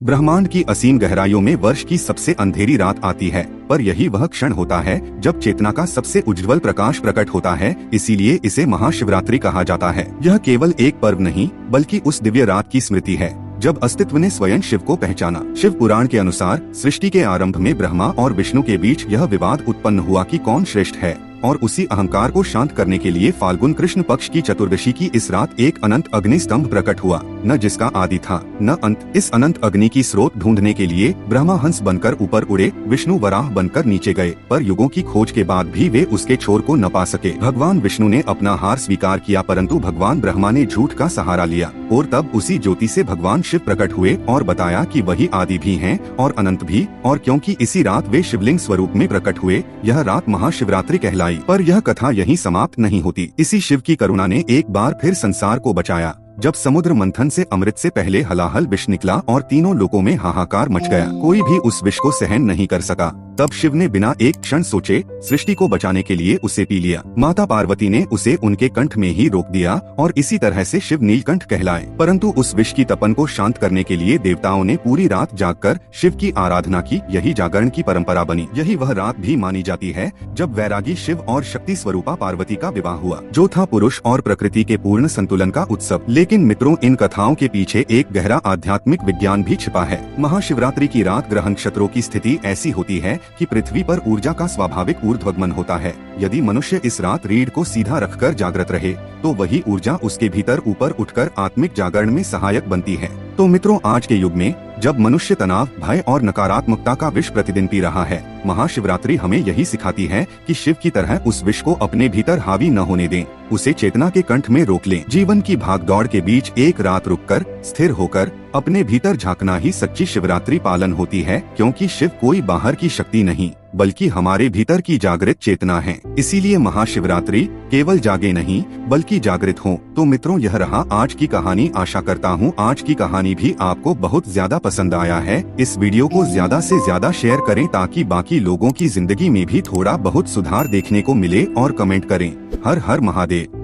ब्रह्मांड की असीम गहराइयों में वर्ष की सबसे अंधेरी रात आती है, पर यही वह क्षण होता है जब चेतना का सबसे उज्जवल प्रकाश प्रकट होता है। इसीलिए इसे महाशिवरात्रि कहा जाता है। यह केवल एक पर्व नहीं बल्कि उस दिव्य रात की स्मृति है जब अस्तित्व ने स्वयं शिव को पहचाना। शिव पुराण के अनुसार सृष्टि के आरंभ में ब्रह्मा और विष्णु के बीच यह विवाद उत्पन्न हुआ कि कौन श्रेष्ठ है, और उसी अहंकार को शांत करने के लिए फाल्गुन कृष्ण पक्ष की चतुर्दशी की इस रात एक अनंत अग्नि स्तंभ प्रकट हुआ, न जिसका आदि था न अंत। इस अनंत अग्नि की स्रोत ढूंढने के लिए ब्रह्मा हंस बनकर ऊपर उड़े, विष्णु वराह बनकर नीचे गए, पर युगों की खोज के बाद भी वे उसके छोर को न पा सके। भगवान विष्णु ने अपना हार स्वीकार किया, परंतु भगवान ब्रह्मा ने झूठ का सहारा लिया, और तब उसी ज्योति से भगवान शिव प्रकट हुए और बताया कि वही आदि भी हैं और अनंत भी। और क्योंकि इसी रात वे शिवलिंग स्वरूप में प्रकट हुए, यह रात महाशिवरात्रि कहलाई। पर यह कथा यहीं समाप्त नहीं होती। इसी शिव की करुणा ने एक बार फिर संसार को बचाया, जब समुद्र मंथन से अमृत से पहले हलाहल विष निकला और तीनों लोकों में हाहाकार मच गया। कोई भी उस विष को सहन नहीं कर सका। तब शिव ने बिना एक क्षण सोचे सृष्टि को बचाने के लिए उसे पी लिया। माता पार्वती ने उसे उनके कंठ में ही रोक दिया और इसी तरह से शिव नीलकंठ कहलाए। परंतु उस विष की तपन को शांत करने के लिए देवताओं ने पूरी रात जागकर शिव की आराधना की। यही जागरण की परंपरा बनी। यही वह रात भी मानी जाती है जब वैरागी शिव और शक्ति स्वरूपा पार्वती का विवाह हुआ, जो था पुरुष और प्रकृति के पूर्ण संतुलन का उत्सव। लेकिन मित्रों, इन कथाओं के पीछे एक गहरा आध्यात्मिक विज्ञान भी छिपा है। महाशिवरात्रि की रात ग्रह नक्षत्रों की स्थिति ऐसी होती है कि पृथ्वी पर ऊर्जा का स्वाभाविक ऊर्ध्वगमन होता है। यदि मनुष्य इस रात रीढ़ को सीधा रखकर जागृत रहे तो वही ऊर्जा उसके भीतर ऊपर उठकर आत्मिक जागरण में सहायक बनती है। तो मित्रों, आज के युग में जब मनुष्य तनाव, भय और नकारात्मकता का विष प्रतिदिन पी रहा है, महाशिवरात्रि हमें यही सिखाती है कि शिव की तरह उस विष को अपने भीतर हावी न होने दें, उसे चेतना के कंठ में रोक लें। जीवन की भागदौड़ के बीच एक रात रुककर स्थिर होकर अपने भीतर झांकना ही सच्ची शिवरात्रि पालन होती है, क्योंकि शिव कोई बाहर की शक्ति नहीं बल्कि हमारे भीतर की जागृत चेतना है। इसीलिए महाशिवरात्रि केवल जागे नहीं बल्कि जागृत हो। तो मित्रों, यह रहा आज की कहानी। आशा करता हूँ आज की कहानी भी आपको बहुत ज्यादा पसंद आया है। इस वीडियो को ज्यादा से ज्यादा शेयर करें ताकि बाकी लोगों की जिंदगी में भी थोड़ा बहुत सुधार देखने को मिले, और कमेंट करें हर हर महादेव।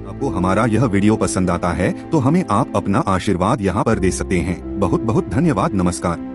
आपको हमारा यह वीडियो पसंद आता है तो हमें आप अपना आशीर्वाद यहाँ पर दे सकते हैं। बहुत बहुत धन्यवाद। नमस्कार।